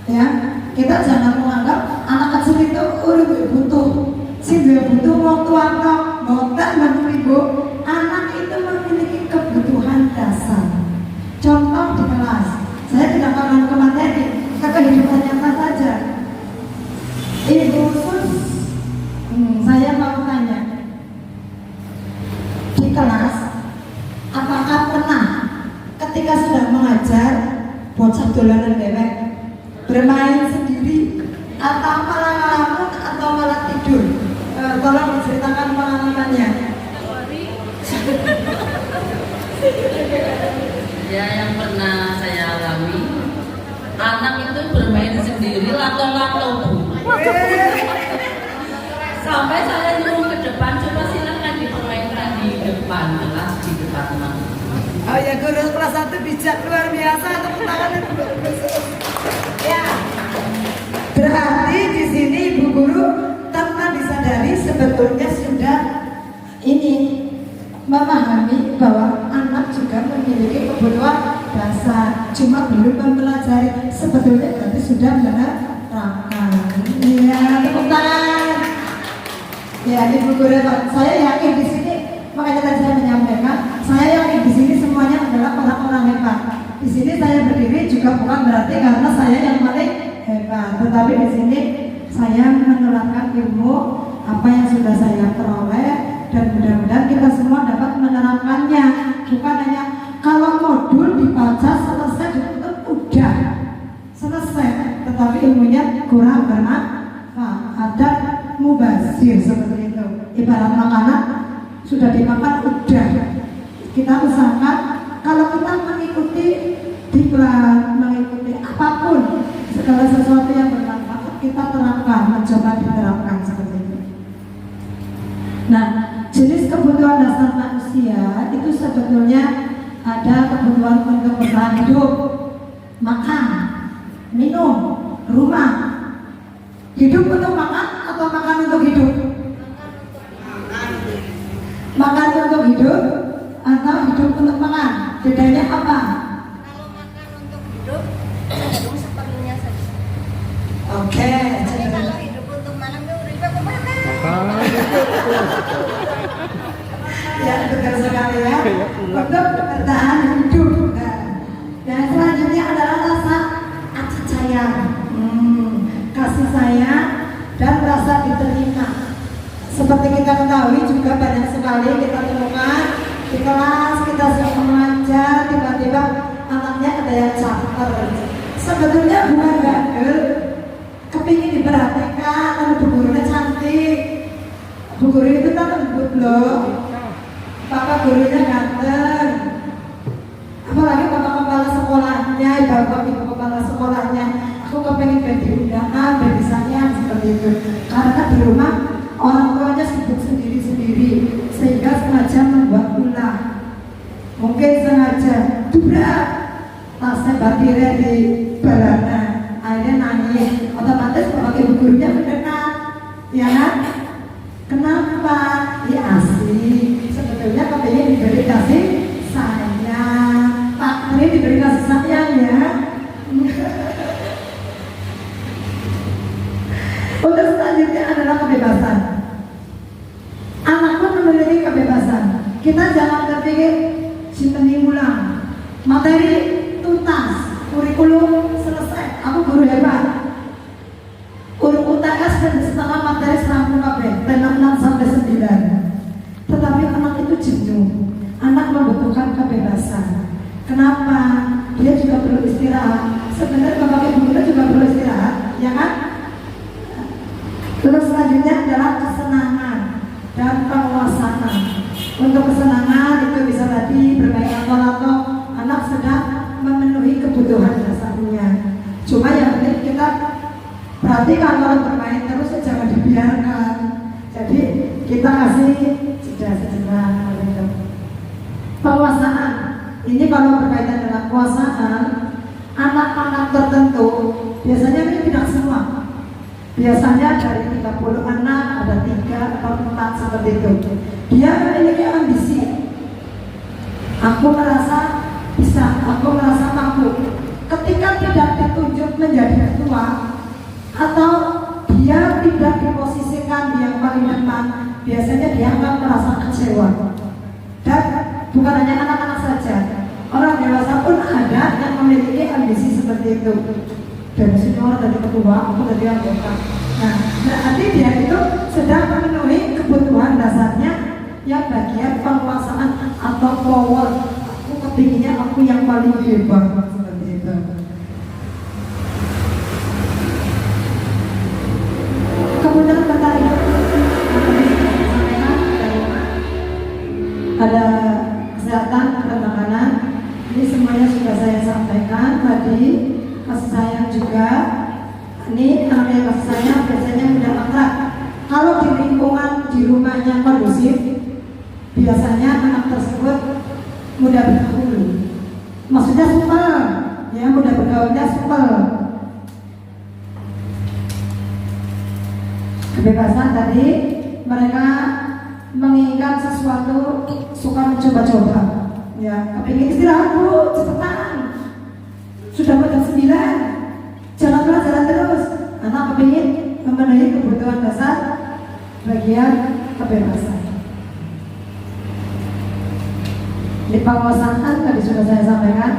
Ya, kita jangan menganggap anak kecil itu butuh. Si dia butuh waktu atau botak dan ibu. Anak itu memiliki kebutuhan dasar. Contoh di kelas, saya tidak akan ke materi, ke kehidupan nyata saja. Ibu Sus, saya mau tanya, di kelas, apakah pernah ketika sedang mengajar bocah dolanan dewek bermain sendiri atau malah ngelamun atau malah tidur? Tolong diceritakan pengalamannya. Ya, yang pernah saya alami, anak itu bermain sendiri lato-lato, Bu. Sampai saya nyuruh ke depan, coba silakan dipermainkan di depan kelas, di depan teman-teman. Oh ya, guru kelas 1 bijak luar biasa, tepuk tangan. Ya, berarti di sini Ibu Guru tanpa disadari sebetulnya sudah ini memahami bahwa anak juga memiliki kebutuhan dasar, cuma belum mempelajari. Sebetulnya berarti sudah menerapkan. Ya, tepuk tangan. Ya, Ibu Guru, saya yakin di sini, makanya tadi saya menyampaikan, saya yakin di sini semuanya adalah orang-orang hebat. Di sini saya berdiri juga bukan berarti karena saya yang paling hebat, tetapi di sini saya menerapkan ilmu apa yang sudah saya peroleh, dan mudah-mudahan kita semua dapat menerapkannya. Bukan hanya kalau modul dibaca selesai ditutup udah selesai, tetapi tapi ilmunya kurang bermanfaat dan mubazir seperti itu. Ibarat makanan sudah dimakan udah, kita usahakan kalau kita mengikuti diklat, mengikuti apapun segala sesuatu yang bermanfaat kita terapkan, mencoba diterapkan seperti itu. Nah, jenis kebutuhan dasar manusia itu sebetulnya ada kebutuhan untuk bertahan hidup, makan, minum, rumah. Hidup untuk makan atau makan untuk hidup? Makan untuk hidup atau hidup untuk makan? Bedanya apa? Kalau makan untuk hidup, cenderung seperlunya saja. Oke. Tapi kalau hidup untuk makan tuh ribet makan. Ya, betul sekali ya. Untuk bertahan hidup. Nah, dan selanjutnya adalah rasa kasih sayang, kasih sayang dan rasa diterima. Seperti kita ketahui juga banyak sekali kita temukan di kelas kita sedang mengajar, tiba-tiba anaknya ada yang caper. Sebetulnya bukan bandel, kepingin diperhatikan, lalu bu gurunya cantik, bu guru itu kan lembut loh, bapak gurunya ganteng, apalagi bapak kepala sekolahnya, ibu kepala sekolahnya, aku kepengen bagi undangan, bagi sayang seperti itu. Karena di rumah orang tuanya sibuk sendiri-sendiri, sehingga sengaja membuat ulah, mungkin sengaja dubrak tasnya batirnya di balana, akhirnya nangis, otomatis bapak ibu gurunya mendekat, ya kan? Kenapa? Ya asik, sebetulnya kepingin diberi kasih sayang, Pak ini diberi kasih sayang ya. Untuk selanjutnya adalah kebebasan. Anak pun memiliki kebebasan. Kita jangan terpikir simpening ulang, materi tuntas, kurikulum selesai, aku guru hebat. UTS dan setengah materi serangkum kabeh, tema 6 sampai 9. Tetapi anak itu jenuh. Anak membutuhkan kebebasan. Kenapa? Dia juga perlu istirahat. Sebenarnya bapak ibu kita juga perlu istirahat, ya kan? Terus selanjutnya adalah kesenangan dan penguasaan. Untuk kesenangan itu bisa tadi bermain atau anak sedang memenuhi kebutuhan dasarnya. Cuma yang penting kita perhatikan kalau bermain terus jangan dibiarkan. Jadi kita kasih jeda sejenak. Penguasaan ini kalau berkaitan dengan kuasaan, anak-anak tertentu biasanya ini tidak semua. Biasanya dari 30 anak ada 3 atau 4 seperti itu. Dia memiliki ambisi. Aku merasa bisa, aku merasa mampu. Ketika tidak ditunjuk menjadi ketua atau dia tidak diposisikan yang paling depan, biasanya dia akan merasa kecewa. Dan bukan hanya anak-anak saja, orang dewasa pun ada yang memiliki ambisi seperti itu. Dan senior dari ketua, aku dari anggota. Nah, berarti dia itu sedang memenuhi kebutuhan dasarnya yang bagian penguasaan atau power. Aku kepinginnya aku yang paling hebat seperti itu. Kemudian pertanyaan ada kesehatan dan makanan. Ini semuanya sudah saya sampaikan tadi. Kasih sayang juga. Ini namanya kasih sayang biasanya mudah akrab. Kalau di lingkungan di rumahnya kondusif, biasanya anak tersebut mudah bergaul. Maksudnya supel, ya mudah bergaulnya supel. Kebebasan tadi mereka menginginkan sesuatu, suka mencoba-coba. Ya, kepingin istirahat dulu, cepetan. Sudah pada 9, jangan pelajaran terus. Anak kepingin memenuhi kebutuhan dasar bagian kebebasan. Di penguasaan tadi sudah saya sampaikan.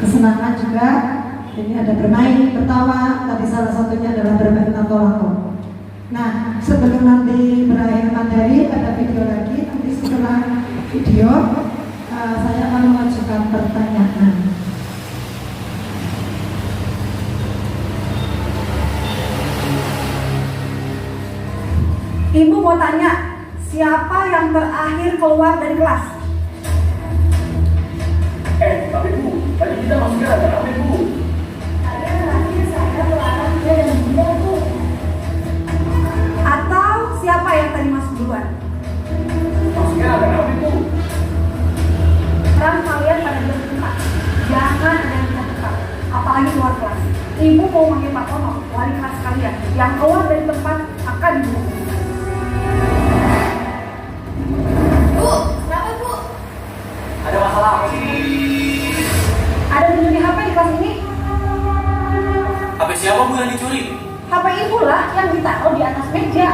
Kesenangan juga. Ini ada bermain, bertawa. Tadi salah satunya adalah bermain lato-lato. Nah, sebelum nanti berakhir materi ada video lagi. Nanti setelah video saya akan mengajukan pertanyaan. Ibu mau tanya, siapa yang terakhir keluar dari kelas? Tapi Bu, tadi kita masuknya ada apa Bu? Ada terakhir saya melarang dia dan bunda Bu. Atau siapa yang tadi masuk duluan? Masuknya ada apa Bu? Sekarang kalian pada berdekat. Jangan ada yang dekat, apalagi keluar kelas. Ibu mau manggil Pak Tono, wali kelas kalian. Yang keluar dari tempat akan dihukum. Bu, kenapa Bu? Ada masalah apa sih? Ada mencuri HP di kelas ini? HP siapa Bu yang dicuri? HP ibu lah yang ditaruh di atas meja.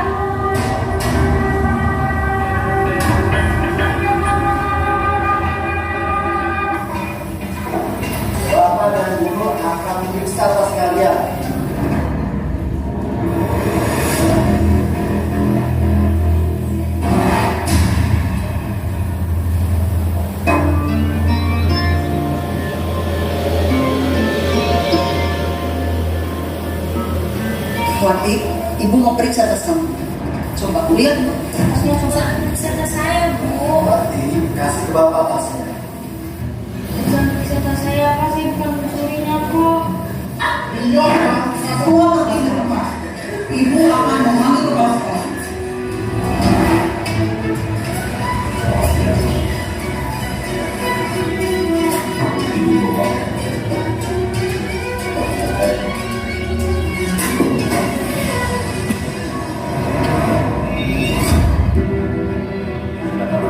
Bapak dan Ibu akan memeriksa tas kalian. Wati, Ibu mau periksa tas kamu. Coba aku lihat. Maksudnya coba serta saya Bu. Wati, kasih ke Bapak tasnya. Bukan serta saya, pasti bukan pencurinya kok. Iya, keluar dari rumah. Ibu akan memanggil Bapak.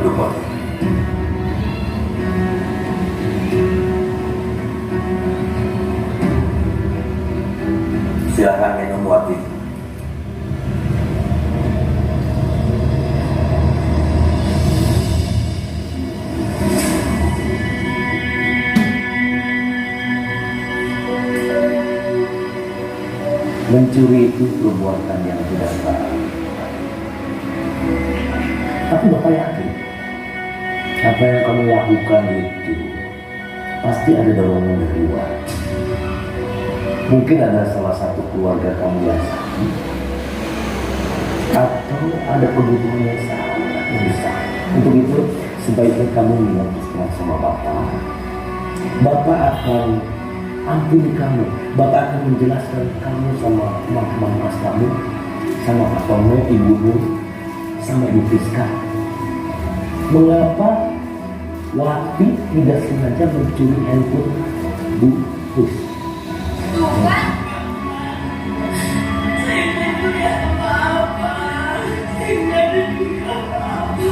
Duduk Pak. Silakan minum Wati. Mencuri itu perbuatan yang tidak baik. Tapi Bapak yakin apa yang kamu lakukan itu pasti ada dorongan dari luar. Mungkin ada salah satu keluarga kamu yang sakit, atau ada kebutuhan yang sangat besar. Untuk itu sebaiknya kamu minta istirahat sama Bapak. Bapak akan ampuni kamu. Bapak akan menjelaskan kamu sama teman-teman kelas kamu, sama Pak Tono, ibumu, sama Ibu Priska. Mengapa Wati tidak sengaja mencuri handphone Bu Pus? Bukan. Saya tidak punya apa-apa. Saya tidak ada juga apa-apa.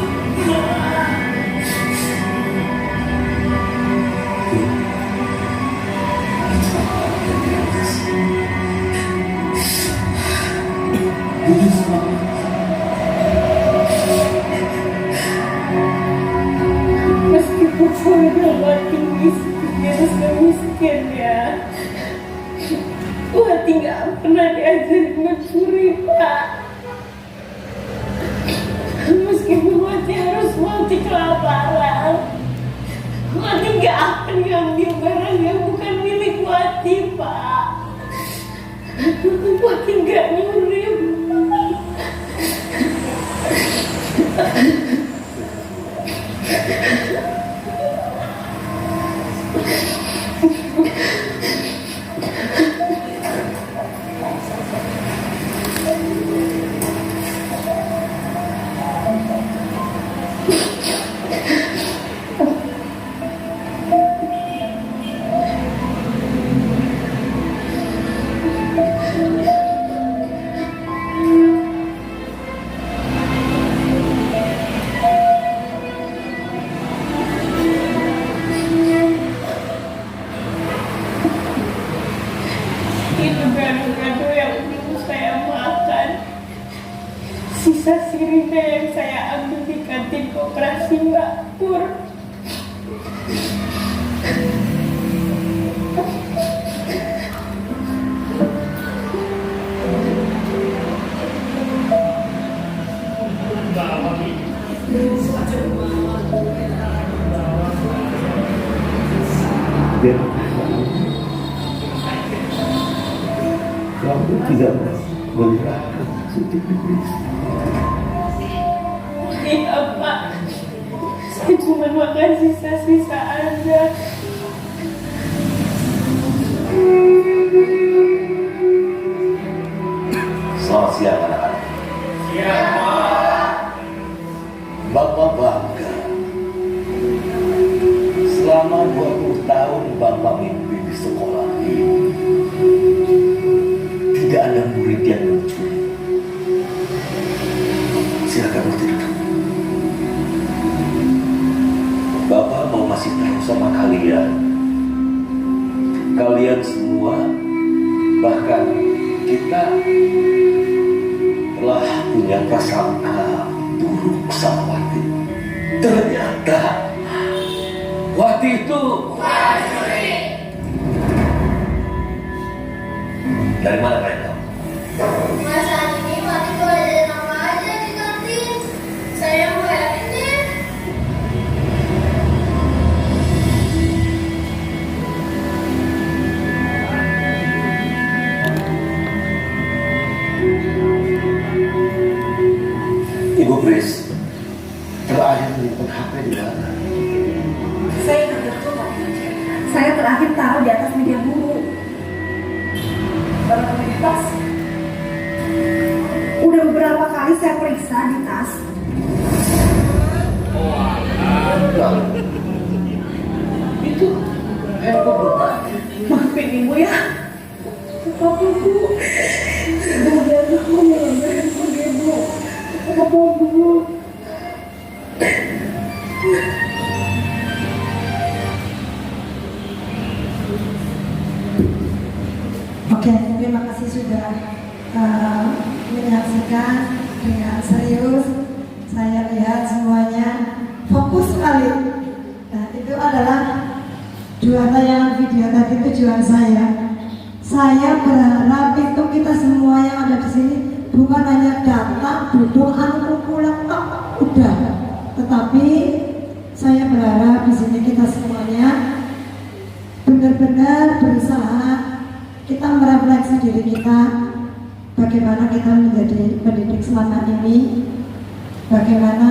Meskipun saya Wati miskin ya, Wati nggak pernah diajarin mencuri Pak. Meskipun Wati harus mati kelaparan, Wati nggak akan ngambil barang yang bukan milik Wati Pak. Wati nggak nyuri. Itu gado-gado yang dulu saya makan. Sisa sirina yang saya ambil di kantin koperasi Mbak Pur. Kamu tidak melihat sedikit Saya cuma makan sisa-sisa aja. Selamat siang anak-anak. Bapak bangga. Selama 20 tahun Bapak mimpi di sekolah ini, tidak ada murid yang mencuri. Silakan berdiri. Bapak mau masih tahu sama kalian. Kalian semua, bahkan kita telah punya prasangka buruk sama Wati. Ternyata Wati itu dari mana kalian tahu? Masa ini Wati tuh ada nama aja di kantin. Saya mau yakin deh. Ibu Pris, terakhir menyimpan HP di mana? Saya nggak tahu, Pak. Saya terakhir taruh di atas meja guru. Baru di tas. Udah beberapa kali saya periksa di tas. Itu handphone Bapak. Maafin ibu ya. Apa bu? Ibu udah mau ngambil handphone ibu. Apa bu? Oke, terima kasih sudah menyaksikan dengan serius. Saya lihat semuanya fokus sekali. Nah, itu adalah dua tayangan video tadi tujuan saya. Saya berharap itu kita semua yang ada di sini bukan hanya datang, duduk, pulang, udah. Tetapi saya berharap di sini kita semuanya benar-benar berusaha, kita merefleksi diri kita, bagaimana kita menjadi pendidik selama ini, bagaimana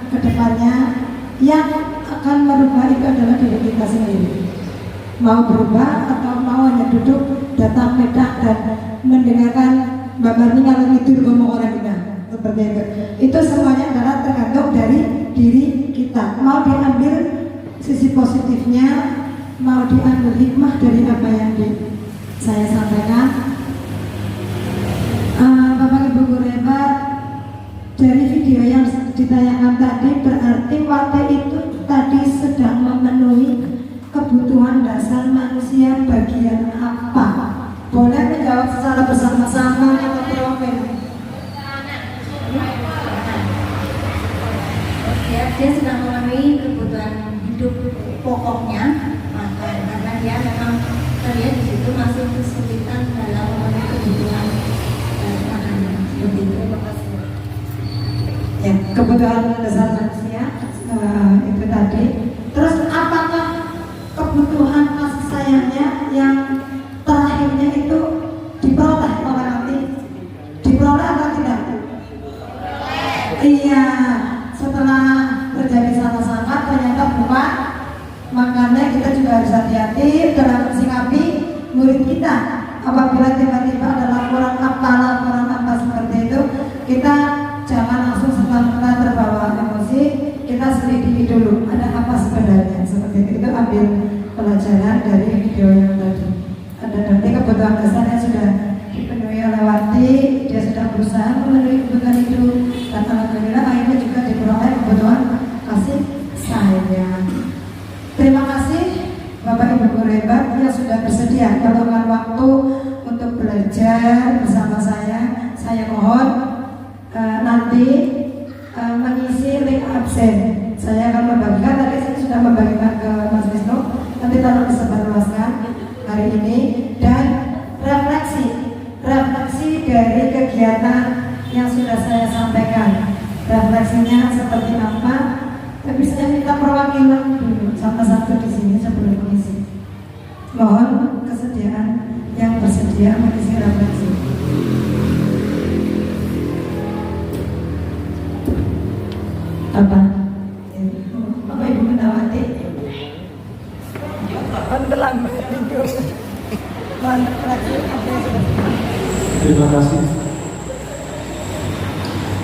kedepannya yang akan merubah itu adalah diri kita sendiri. Mau berubah atau mau hanya duduk, datang medak dan mendengarkan Mbak Marni kalau tidur ngomong orang kita seperti itu. Itu semuanya adalah tergantung dari diri kita. Mau diambil sisi positifnya, mau diambil hikmah dari apa yang saya sampaikan. Bapak Ibu guru hebat, dari video yang ditayangkan tadi berarti Wati itu tadi sedang memenuhi kebutuhan dasar manusia bagian apa? Boleh menjawab secara bersama-sama atau profil? Ya, dia sedang memenuhi kebutuhan hidup pokoknya makan, karena dia memang terlihat di situ masih kesulitan dalam memenuhi kebutuhan makanan. Seperti itu. Ya, kebutuhan dasar manusia itu tadi. Terus apakah kebutuhan kasih sayangnya yang terakhirnya itu diperoleh oleh Wati? Diperoleh atau tidak? Iya, setelah terjadi salah sangka ternyata bukan. Makanya kita juga harus hati-hati dalam mensikapi murid kita. Apabila tiba-tiba ada laporan apa seperti itu, kita jangan langsung serta-merta terbawa emosi. Kita selidiki dulu ada apa sebenarnya seperti itu. Ambil pelajaran dari video yang tadi. Ada nanti kebutuhan dasarnya sudah dipenuhi oleh Wati, dia sudah berusaha memenuhi kebutuhan itu, dan alhamdulillah akhirnya juga diperoleh kebutuhan kasih sayang. Terima kasih Bapak Ibu guru hebat yang sudah bersedia meluangkan waktu untuk belajar bersama saya. Saya mohon nanti mengisi link absen. Saya akan membagikan, tadi saya sudah membagikan ke Mas Wisnu, nanti tolong disebarluaskan hari ini. Dan refleksi dari kegiatan yang sudah saya sampaikan, refleksinya seperti apa. Tapi saya minta perwakilan dulu sama satu di sini sebelum mengisi. Mohon kesediaan yang bersedia mengisi refleksi. Apa? Bapak kasih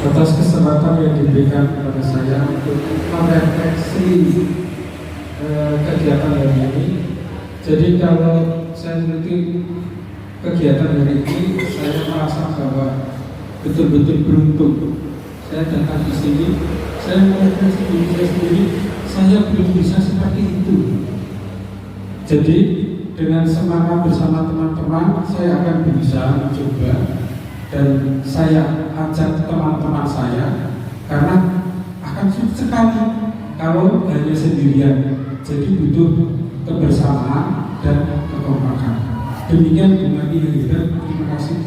atas kesempatan yang diberikan kepada saya untuk merefleksi kegiatan hari ini. Jadi kalau saya mengikuti kegiatan hari ini, saya merasa bahwa betul-betul beruntung. Saya datang di sini, saya merefleksi diri saya sendiri, saya belum bisa seperti itu. Jadi dengan semangat bersama teman-teman, saya akan berusaha mencoba, dan saya ajak teman-teman saya karena akan sulit sekali kalau hanya sendirian. Jadi butuh kebersamaan dan kekompakan. Demikian Bung Adi Hidayat. Terima kasih.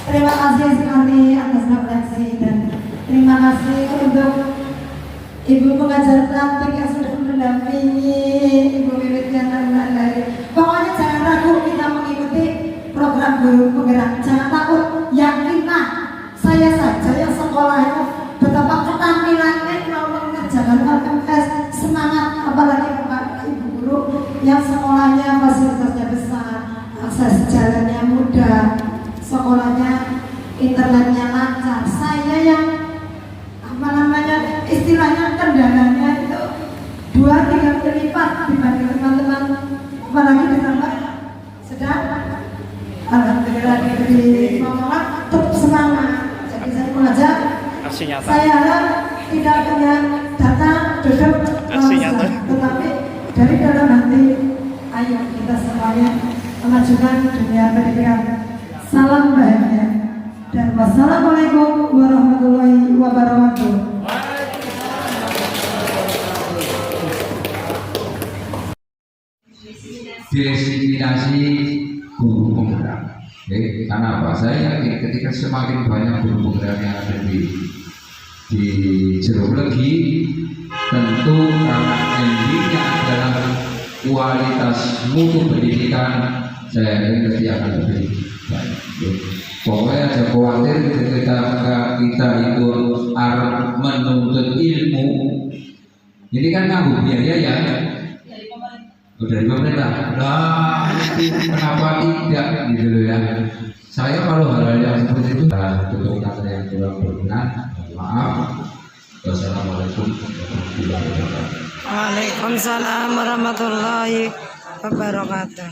Terima kasih sekali atas refleksi, dan terima kasih untuk Ibu pengajar praktik yang sudah mendampingi Ibu Wiwit dan anak-anak. Pokoknya jangan ragu kita mengikuti program guru penggerak. Jangan takut, yakinlah. Saya saja yang sekolahnya betapa ketampilannya kalau mengerjakan LMS, semangat, apalagi Bapak Ibu guru yang sekolahnya fasilitasnya besar, akses jalannya mudah, sekolahnya internetnya lancar. Saya yang istilahnya kendalanya itu 2-3 kali lipat dibanding teman-teman, apalagi ditambah sedang alhamdulillah diberi momongan, tetap semangat. Jadi saya mengajar, saya harap tidak punya data duduk tetapi dari dalam hati, ayo kita semuanya memajukan dunia pendidikan. Salam bahagia dan wassalamualaikum warahmatullahi wabarakatuh. Definisi guru penggerak. Karena apa? Saya yakin ketika semakin banyak guru penggerak yang ada di Jeruk Legi, tentu karena endingnya adalah kualitas mutu pendidikan, saya yakin pasti akan lebih baik. Pokoknya ada khawatir ketika kita itu harus menuntut ilmu, ini kan nganggu biaya ya. Dari pemerintah, nah kenapa tidak gitu loh ya. Saya kalau hal-hal yang seperti itu tutup kata yang kurang berkenan, maaf. Wassalamualaikum warahmatullahi wabarakatuh. Waalaikumsalam warahmatullahi wabarakatuh.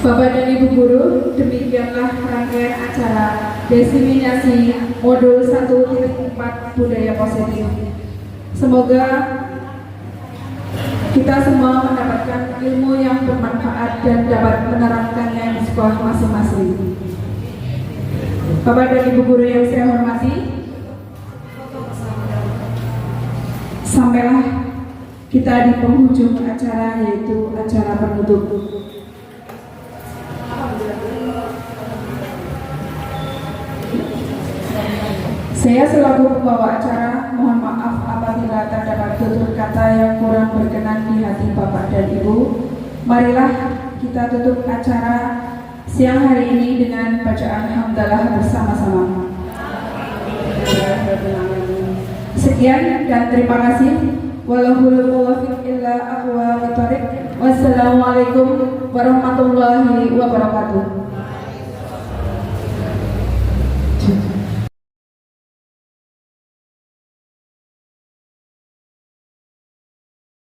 Bapak dan Ibu guru, demikianlah rangkaian acara diseminasi modul 1.4 budaya positif. Semoga kita semua mendapatkan ilmu yang bermanfaat dan dapat menerapkannya di sekolah masing-masing. Bapak dan Ibu guru yang saya hormati, sampailah kita di penghujung acara, yaitu acara penutup. Saya selaku pembawa acara mohon maaf apabila terdapat tutur kata yang kurang berkenan di hati Bapak dan Ibu. Marilah kita tutup acara siang hari ini dengan bacaan hamdalah bersama-sama. Sekian dan terima kasih. Wallahul muwaffiq illa aqwamit thoriq. Wassalamualaikum warahmatullahi wabarakatuh.